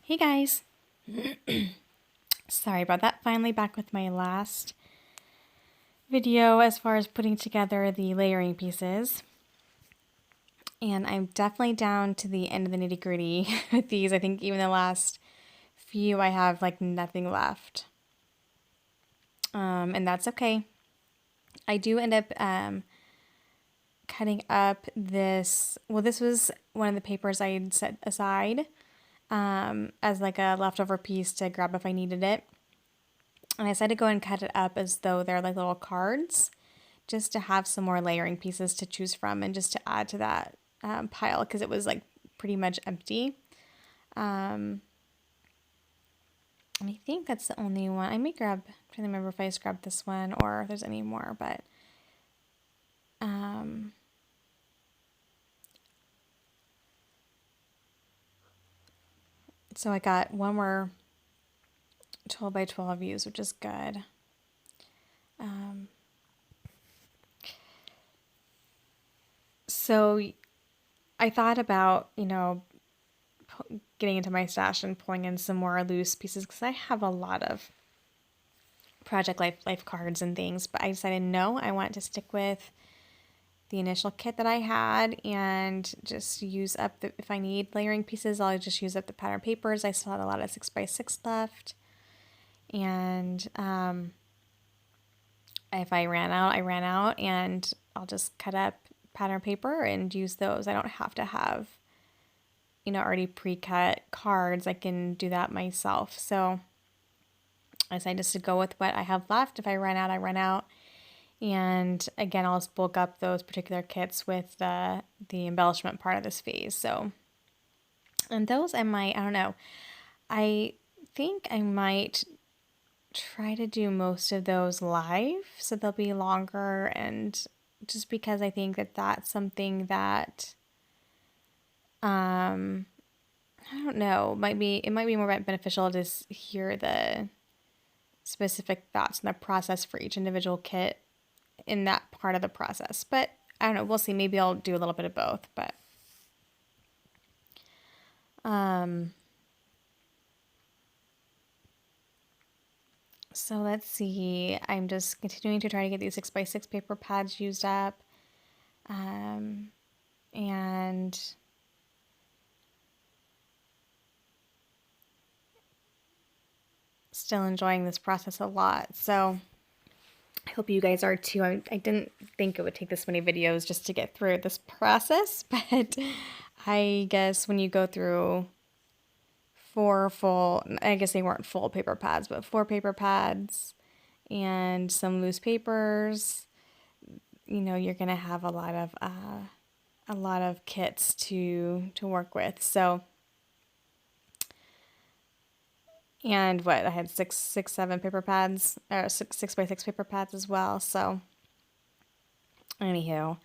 Hey guys, sorry about that. Finally back with my last video as far as putting together the layering pieces. And I'm definitely down to the end of the nitty gritty with these. I think even the last few I have like nothing left. And that's okay. I do end up cutting up this, well, this was one of the papers I had set aside as like a leftover piece to grab if I needed it. And I decided to go and cut it up as though they're like little cards, just to have some more layering pieces to choose from and just to add to that pile because it was like pretty much empty. And I think that's the only one. I may grab, I'm trying to remember if I just grabbed this one or if there's any more, but so I got one more 12 by 12 views, which is good. So I thought about, getting into my stash and pulling in some more loose pieces because I have a lot of project life cards and things, but I decided no, I want to stick with the initial kit that I had and just use up the, if I need layering pieces, I'll just use up the pattern papers. I still had a lot of 6x6 left. And if I ran out, I ran out, and I'll just cut up pattern paper and use those. I don't have to have, already pre-cut cards. I can do that myself. So I decided just to go with what I have left. If I run out, I run out. And again, I'll just bulk up those particular kits with the embellishment part of this phase. So, and those I don't know. I think I might try to do most of those live, so they'll be longer, and just because I think that that's something that, I don't know, it might be more beneficial to hear the specific thoughts and the process for each individual kit in that part of the process. But I don't know, we'll see. Maybe I'll do a little bit of both, but so let's see. I'm just continuing to try to get these 6x6 paper pads used up. And still enjoying this process a lot. So I hope you guys are too. I didn't think it would take this many videos just to get through this process, but I guess when you go through I guess they weren't full paper pads, but 4 paper pads and some loose papers, you're going to have a lot of kits to work with. So, and what I had 7 paper pads, or 6x6 paper pads as well. So, anywho,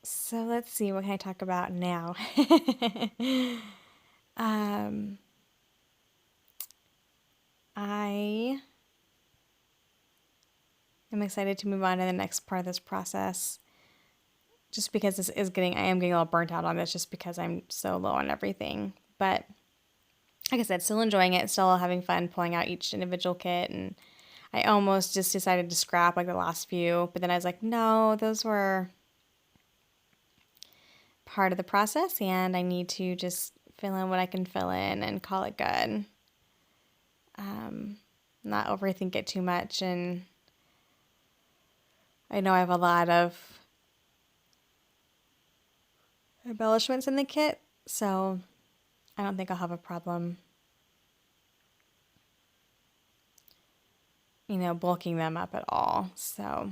so let's see, what can I talk about now? I am excited to move on to the next part of this process, just because I am getting a little burnt out on this just because I'm so low on everything. But like I said, still enjoying it, still having fun pulling out each individual kit. And I almost just decided to scrap like the last few, but then I was like, no, those were part of the process and I need to just fill in what I can fill in and call it good. Not overthink it too much. And I know I have a lot of embellishments in the kit, so I don't think I'll have a problem, bulking them up at all. So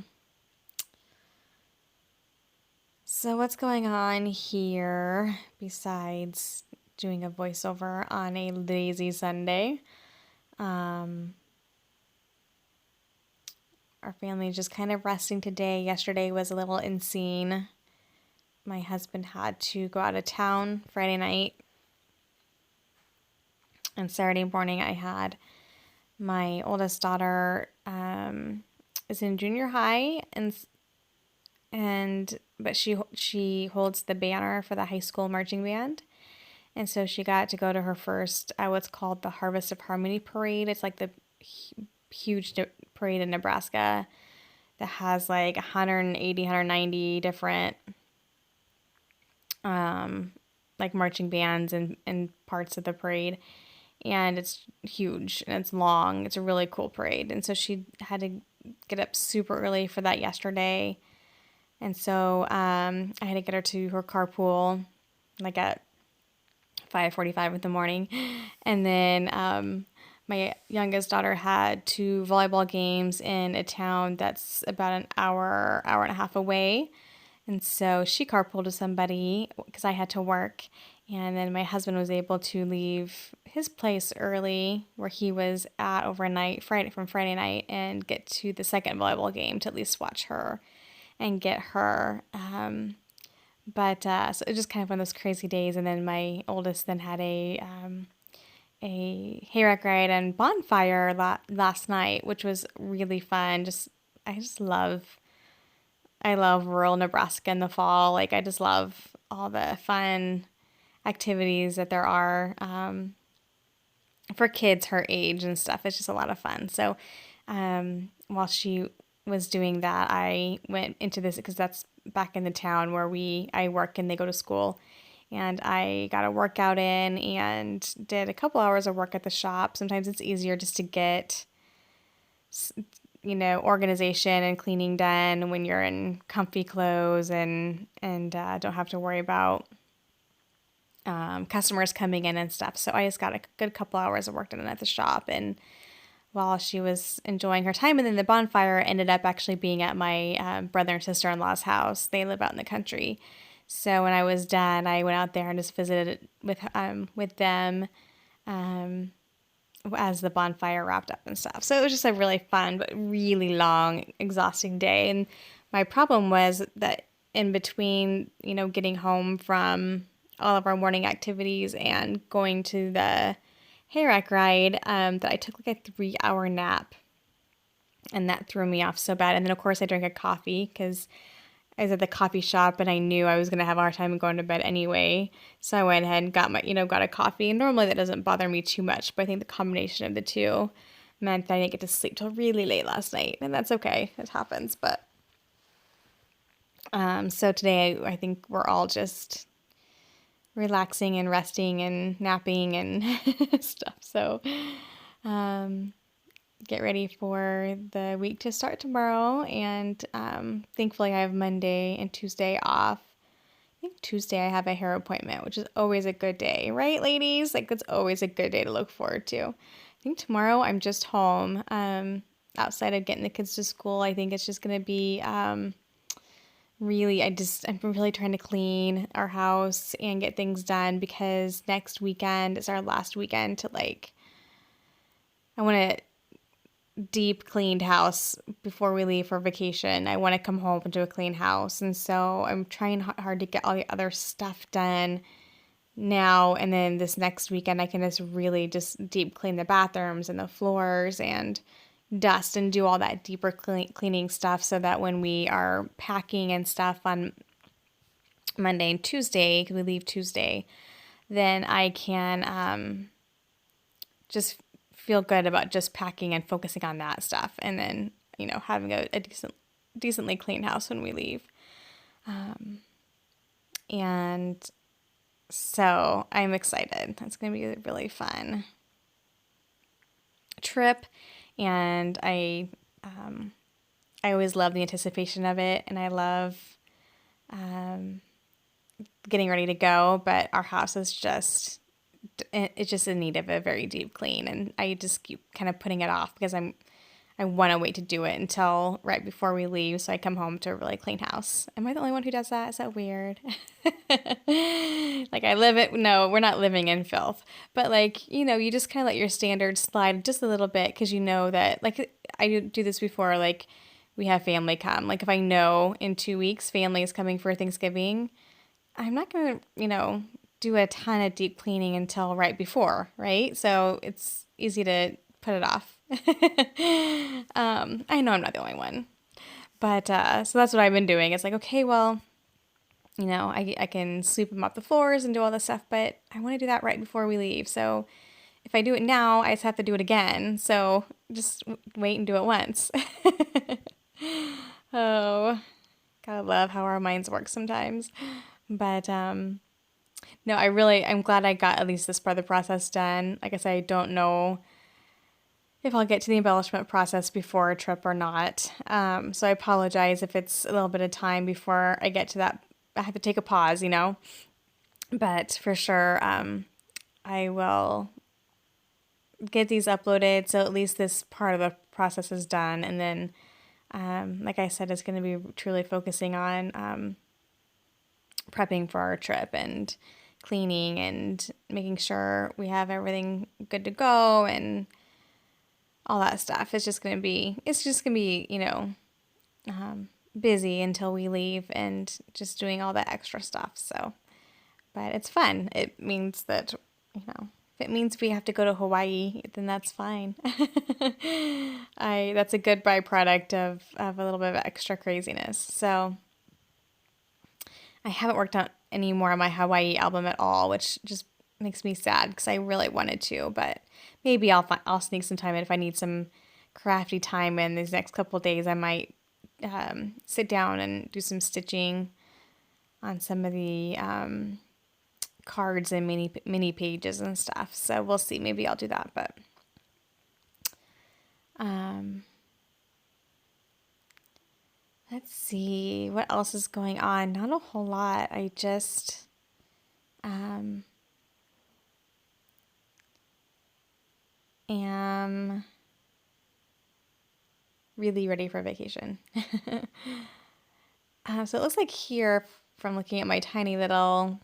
what's going on here besides doing a voiceover on a lazy Sunday? Our family just kind of resting today. Yesterday was a little insane. My husband had to go out of town Friday night. And Saturday morning I had my oldest daughter is in junior high, but she holds the banner for the high school marching band. And so she got to go to her first, what's called the Harvest of Harmony parade. It's like the huge parade in Nebraska that has like 180, 190 different like marching bands and parts of the parade. And it's huge and it's long. It's a really cool parade. And so she had to get up super early for that yesterday. And so I had to get her to her carpool like at 5:45 in the morning. And then my youngest daughter had two volleyball games in a town that's about an hour, hour and a half away. And so she carpooled to somebody because I had to work. And then my husband was able to leave his place early where he was at overnight, Friday night, and get to the second volleyball game to at least watch her and get her. So it was just kind of one of those crazy days. And then my oldest then had a hayride ride and bonfire last night, which was really fun. I love rural Nebraska in the fall. Like I just love all the fun activities that there are for kids her age and stuff. It's just a lot of fun. So while she was doing that, I went into this because that's back in the town where I work and they go to school. And I got a workout in and did a couple hours of work at the shop. Sometimes it's easier just to get, organization and cleaning done when you're in comfy clothes and don't have to worry about customers coming in and stuff. So I just got a good couple hours of work done at the shop. And while she was enjoying her time, and then the bonfire ended up actually being at my brother and sister-in-law's house. They live out in the country. So when I was done, I went out there and just visited with them as the bonfire wrapped up and stuff. So it was just a really fun but really long, exhausting day. And my problem was that in between, getting home from all of our morning activities and going to the hayrack ride, that I took like a 3-hour nap, and that threw me off so bad. And then of course I drank a coffee because I was at the coffee shop and I knew I was going to have a hard time going to bed anyway. So I went ahead and got a coffee. And normally that doesn't bother me too much, but I think the combination of the two meant that I didn't get to sleep till really late last night. And that's okay. It happens. But so today I think we're all just relaxing and resting and napping and stuff. So get ready for the week to start tomorrow. And thankfully I have Monday and Tuesday off. I think Tuesday I have a hair appointment, which is always a good day, right, ladies? Like it's always a good day to look forward to. I think tomorrow I'm just home. Outside of getting the kids to school, I think it's just going to be I'm really trying to clean our house and get things done because next weekend is our last weekend to I want to deep cleaned house before we leave for vacation. I want to come home to a clean house. And so I'm trying hard to get all the other stuff done now. And then this next weekend, I can just really just deep clean the bathrooms and the floors and dust and do all that deeper cleaning stuff so that when we are packing and stuff on Monday and Tuesday, because we leave Tuesday, then I can just feel good about just packing and focusing on that stuff, and then having a decently clean house when we leave. And so I'm excited. That's going to be a really fun trip, and I always love the anticipation of it, and I love getting ready to go. But our house is just in need of a very deep clean, and I just keep kind of putting it off because I want to wait to do it until right before we leave so I come home to a really clean house. Am I the only one who does that? Is that weird? No, we're not living in filth, but you just kind of let your standards slide just a little bit because you know that I do this before, we have family come. If I know in 2 weeks family is coming for Thanksgiving, I'm not going to, do a ton of deep cleaning until right before, right? So it's easy to put it off. I know I'm not the only one, but so that's what I've been doing. It's okay, well, I can sweep them up the floors and do all this stuff, but I want to do that right before we leave. So if I do it now, I just have to do it again. So just wait and do it once. Oh, gotta love how our minds work sometimes. But no, I'm glad I got at least this part of the process done. Like I said, I don't know if I'll get to the embellishment process before a trip or not. So I apologize if it's a little bit of time before I get to that. I have to take a pause. But for sure, I will get these uploaded so at least this part of the process is done. And then, like I said, it's going to be truly focusing on prepping for our trip and cleaning and making sure we have everything good to go and all that stuff. It's just going to be, busy until we leave and just doing all that extra stuff. So, but it's fun. It means that, if it means we have to go to Hawaii, then that's fine. That's a good byproduct of a little bit of extra craziness. So I haven't worked on any more of my Hawaii album at all, which just makes me sad because I really wanted to, but maybe I'll sneak some time in if I need some crafty time in these next couple of days. I might sit down and do some stitching on some of the cards and mini pages and stuff. So we'll see. Maybe I'll do that. But let's see what else is going on. Not a whole lot. I just am really ready for vacation. So it looks like here, from looking at my tiny little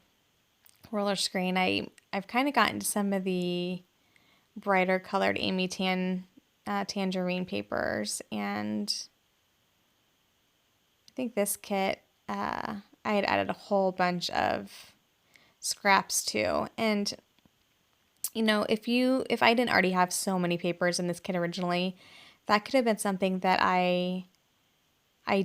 roller screen, I've kind of gotten to some of the brighter colored Amy tangerine papers, and I think this kit I had added a whole bunch of scraps to. And if I didn't already have so many papers in this kit originally, that could have been something that I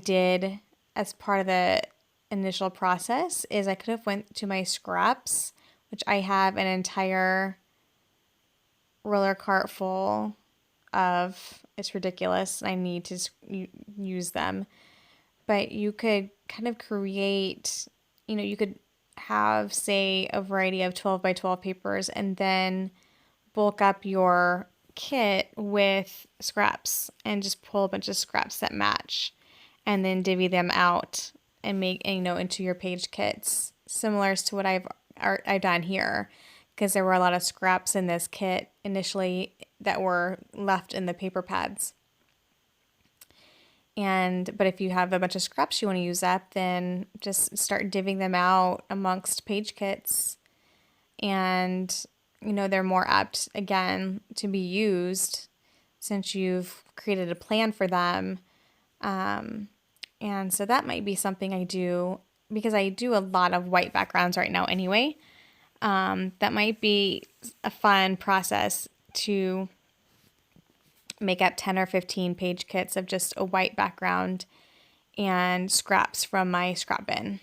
did as part of the initial process. Is I could have went to my scraps, which I have an entire roller cart full of. It's ridiculous. I need to use them. But you could kind of create, you could have, say, a variety of 12 by 12 papers and then bulk up your kit with scraps and just pull a bunch of scraps that match and then divvy them out and make, into your page kits, similar to what I've done here, because there were a lot of scraps in this kit initially that were left in the paper pads. But if you have a bunch of scraps you want to use up, then just start divvying them out amongst page kits. And, they're more apt, again, to be used since you've created a plan for them. And so that might be something I do, because I do a lot of white backgrounds right now anyway. That might be a fun process to make up 10 or 15 page kits of just a white background and scraps from my scrap bin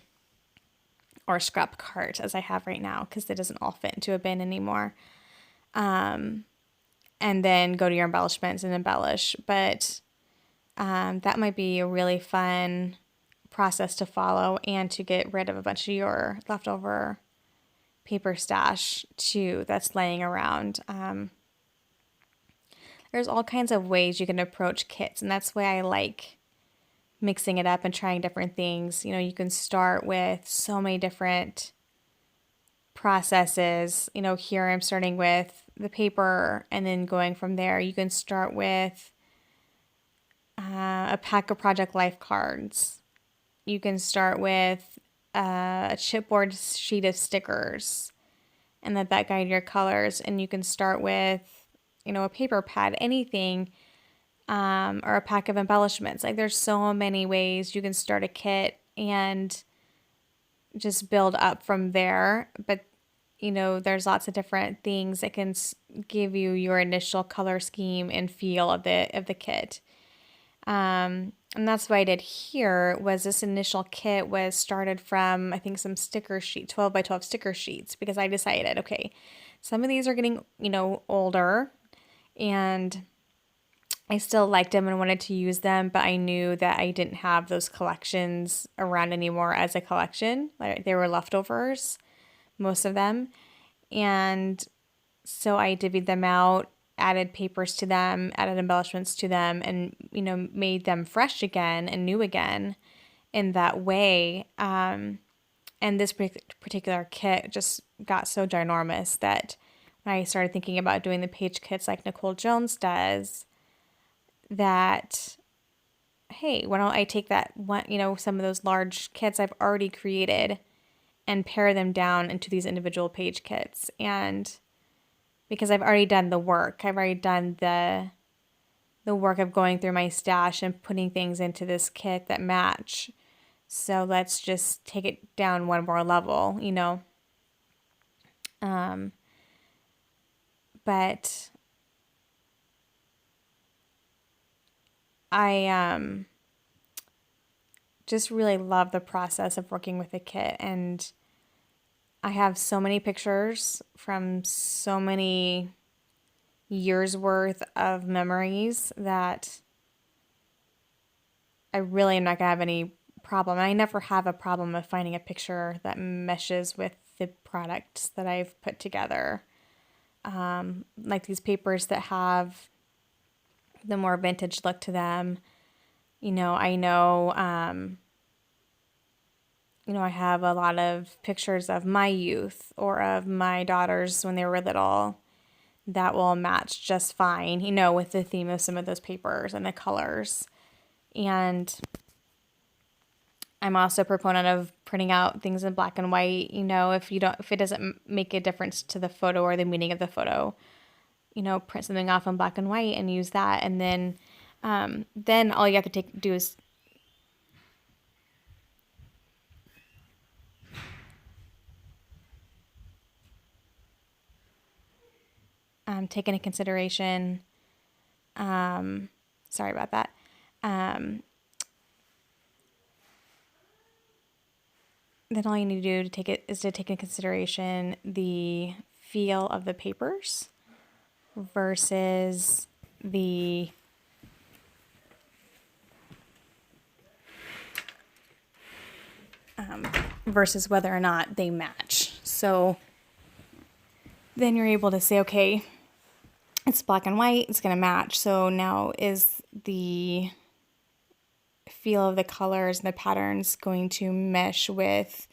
or scrap cart, as I have right now, because it doesn't all fit into a bin anymore. And then go to your embellishments and embellish. But that might be a really fun process to follow and to get rid of a bunch of your leftover paper stash too that's laying around. There's all kinds of ways you can approach kits, and that's why I like mixing it up and trying different things. You can start with so many different processes. Here I'm starting with the paper and then going from there. You can start with a pack of Project Life cards. You can start with a chipboard sheet of stickers and let that guide your colors. And you can start with a paper pad, anything, or a pack of embellishments. Like, there's so many ways you can start a kit and just build up from there. But, there's lots of different things that can give you your initial color scheme and feel of the kit. And that's what I did here. Was this initial kit was started from, I think, some sticker sheet, 12 by 12 sticker sheets, because I decided, okay, some of these are getting, older, and I still liked them and wanted to use them, but I knew that I didn't have those collections around anymore as a collection. Like, they were leftovers, most of them. And so I divvied them out, added papers to them, added embellishments to them, and, made them fresh again and new again in that way. And this particular kit just got so ginormous that when I started thinking about doing the page kits like Nicole Jones does, that, hey, why don't I take that one, some of those large kits I've already created and pare them down into these individual page kits. And because I've already done the work, I've already done the work of going through my stash and putting things into this kit that match. So let's just take it down one more level, But I just really love the process of working with a kit, and I have so many pictures from so many years worth of memories that I really am not gonna have any problem. I never have a problem of finding a picture that meshes with the products that I've put together. Like these papers that have the more vintage look to them. I know, I have a lot of pictures of my youth or of my daughters when they were little that will match just fine, with the theme of some of those papers and the colors. And I'm also a proponent of printing out things in black and white, if it doesn't make a difference to the photo or the meaning of the photo, print something off in black and white and use that. And then all you have to do is take into consideration, sorry about that. Then all you need to do to take into consideration the feel of the papers versus versus whether or not they match. So then you're able to say, okay, it's black and white, it's going to match. So now is the feel of the colors and the patterns going to mesh with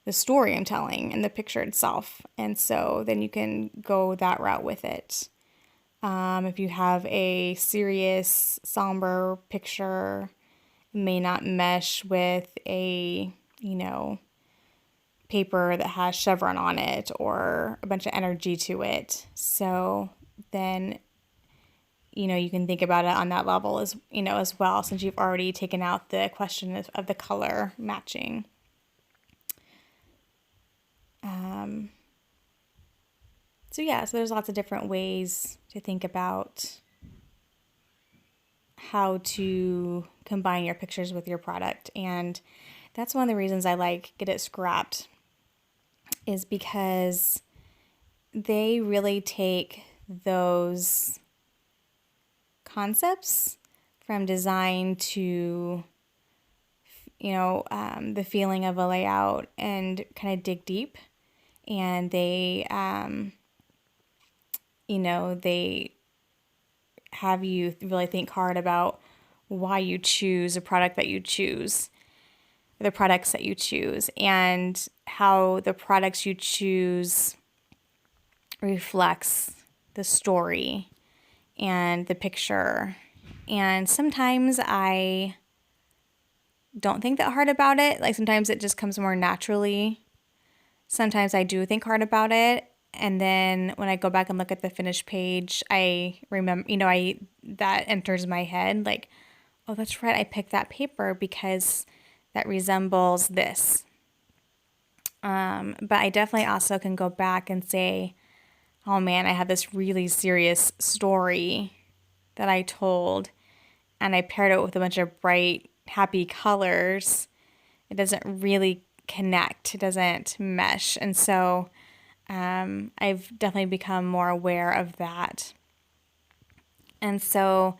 the story I'm telling and the picture itself? And so then you can go that route with it. If you have a serious, somber picture, it may not mesh with a, paper that has chevron on it or a bunch of energy to it. So then, you can think about it on that level as well, since you've already taken out the question of the color matching. So there's lots of different ways to think about how to combine your pictures with your product. And that's one of the reasons I like Get It Scrapped, is because they really take those concepts from design to, the feeling of a layout and kind of dig deep. And they, they have you really think hard about why you choose a product that you choose, the products that you choose, and how the products you choose reflects the story and the picture. And sometimes I don't think that hard about it. Like, sometimes it just comes more naturally. Sometimes I do think hard about it. And then when I go back and look at the finished page, I remember, that enters my head like, oh, that's right, I picked that paper because that resembles this. But I definitely also can go back and say, oh man, I have this really serious story that I told, and I paired it with a bunch of bright, happy colors, it doesn't really connect, it doesn't mesh. And so I've definitely become more aware of that. And so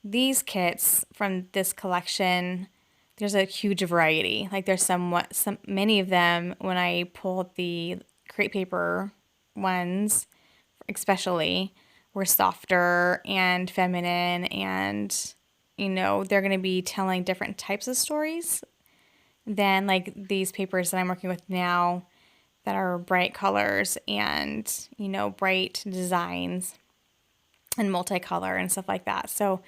these kits from this collection, there's a huge variety. Like there's many of them when I pulled the crepe paper ones, especially, were softer and feminine, and they're going to be telling different types of stories than like these papers that I'm working with now that are bright colors and bright designs and multicolor and stuff like that. So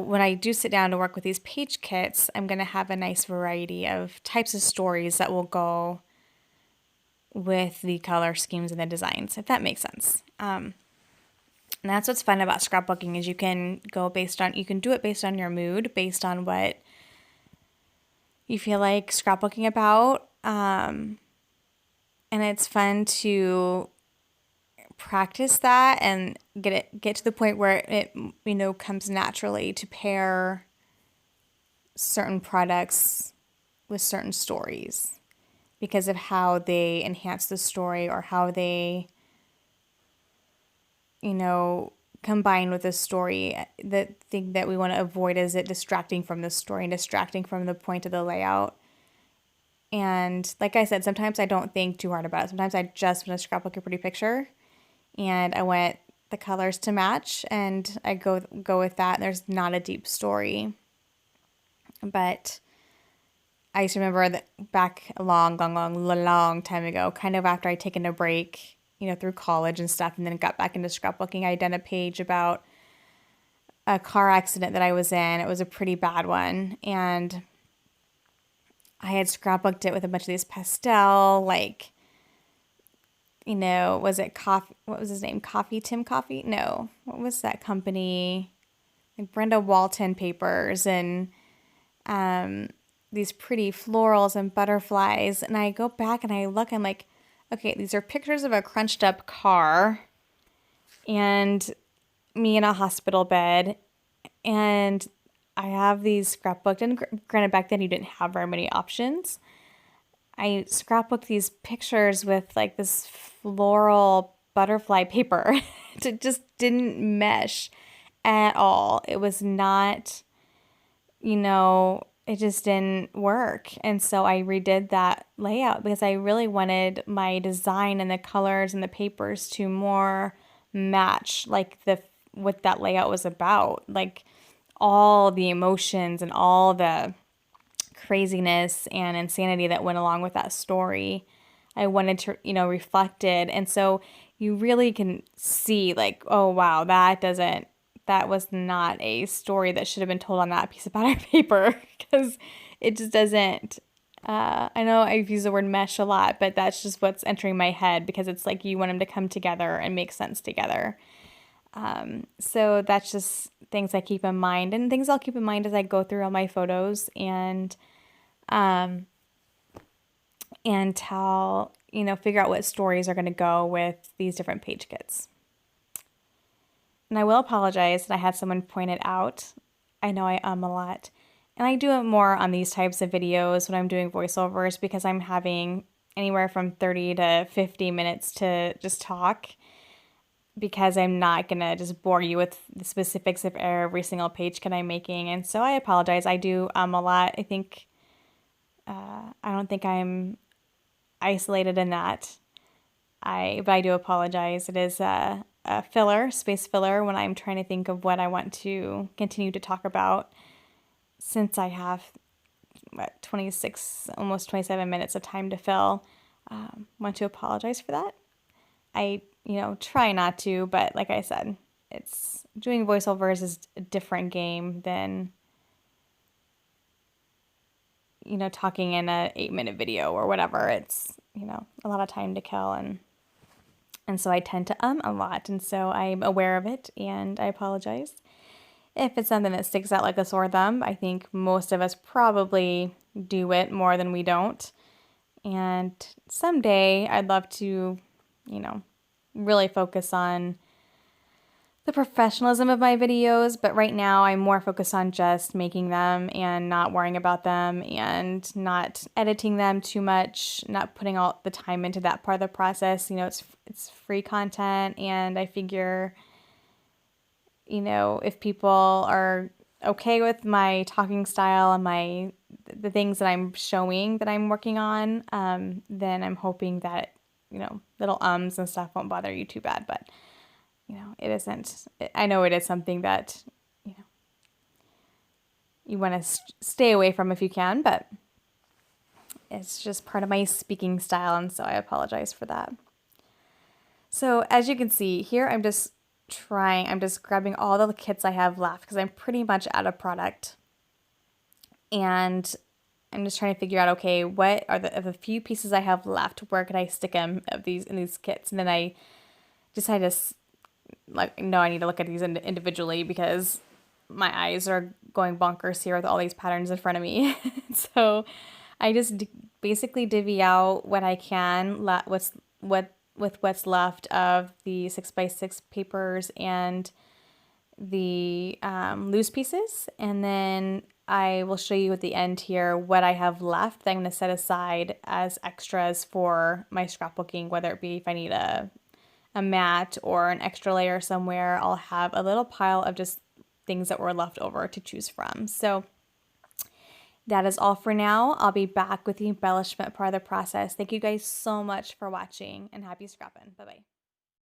when I do sit down to work with these page kits, I'm going to have a nice variety of types of stories that will go with the color schemes and the designs, if that makes sense. And that's what's fun about scrapbooking is you can do it based on your mood, based on what you feel like scrapbooking about. And it's fun to practice that and get to the point where it comes naturally to pair certain products with certain stories because of how they enhance the story or how they combine with the story. The thing that we want to avoid is it distracting from the story and distracting from the point of the layout. And like I said, sometimes I don't think too hard about it. Sometimes I just want to scrapbook a pretty picture and I want the colors to match and I go with that. There's not a deep story. But I just remember that back a long time ago, kind of after I'd taken a break, through college and stuff, and then got back into scrapbooking, I done a page about a car accident that I was in. It was a pretty bad one. And I had scrapbooked it with a bunch of these pastel, like, was it coffee? What was his name? Tim Coffee? No. What was that company? Like Brenda Walton papers and these pretty florals and butterflies. And I go back and I look, I'm like, okay, these are pictures of a crunched up car and me in a hospital bed. And I have these scrapbooked. And granted, back then you didn't have very many options. I scrapbooked these pictures with like this floral butterfly paper. It just didn't mesh at all. It was not, it just didn't work. And so I redid that layout because I really wanted my design and the colors and the papers to more match like what that layout was about. Like all the emotions and all the craziness and insanity that went along with that story. I wanted to, reflected. And so you really can see like, oh wow, that was not a story that should have been told on that piece of butter paper because it just doesn't. I know I've used the word mesh a lot, but that's just what's entering my head because it's like you want them to come together and make sense together. So that's just things I keep in mind and things I'll keep in mind as I go through all my photos and figure out what stories are going to go with these different page kits. And I will apologize that I had someone point it out. I know I a lot. And I do it more on these types of videos when I'm doing voiceovers because I'm having anywhere from 30 to 50 minutes to just talk because I'm not going to just bore you with the specifics of every single page kit I'm making. And so I apologize. I do a lot. I think, I don't think I'm isolated in that. But I do apologize. It is a space filler when I'm trying to think of what I want to continue to talk about since I have 26, almost 27 minutes of time to fill. Want to apologize for that. I, try not to, but like I said, it's doing voiceovers is a different game than, talking in a 8-minute video or whatever. It's, a lot of time to kill and so I tend to a lot. And so I'm aware of it and I apologize. If it's something that sticks out like a sore thumb, I think most of us probably do it more than we don't. And someday I'd love to, really focus on the professionalism of my videos, but right now I'm more focused on just making them and not worrying about them and not editing them too much, not putting all the time into that part of the process. You know, it's free content, and I figure, you know, if people are okay with my talking style and the things that I'm showing that I'm working on, then I'm hoping that, you know, little ums and stuff won't bother you too bad. But you know, it isn't. I know it is something that, you know, you want to stay away from if you can, but it's just part of my speaking style, and so I apologize for that. So as you can see here, I'm just grabbing all the kits I have left because I'm pretty much out of product. And I'm just trying to figure out, okay, what are of the few pieces I have left, where could I stick them in these kits? And then I decided to, like, no, I need to look at these individually because my eyes are going bonkers here with all these patterns in front of me. So I just basically divvy out what I can, what's left of the 6x6 papers and the loose pieces, and then I will show you at the end here what I have left that I'm going to set aside as extras for my scrapbooking, whether it be if I need a mat or an extra layer somewhere. I'll have a little pile of just things that were left over to choose from. So that is all for now. I'll be back with the embellishment part of the process. Thank you guys so much for watching, and happy scrapping. Bye-bye.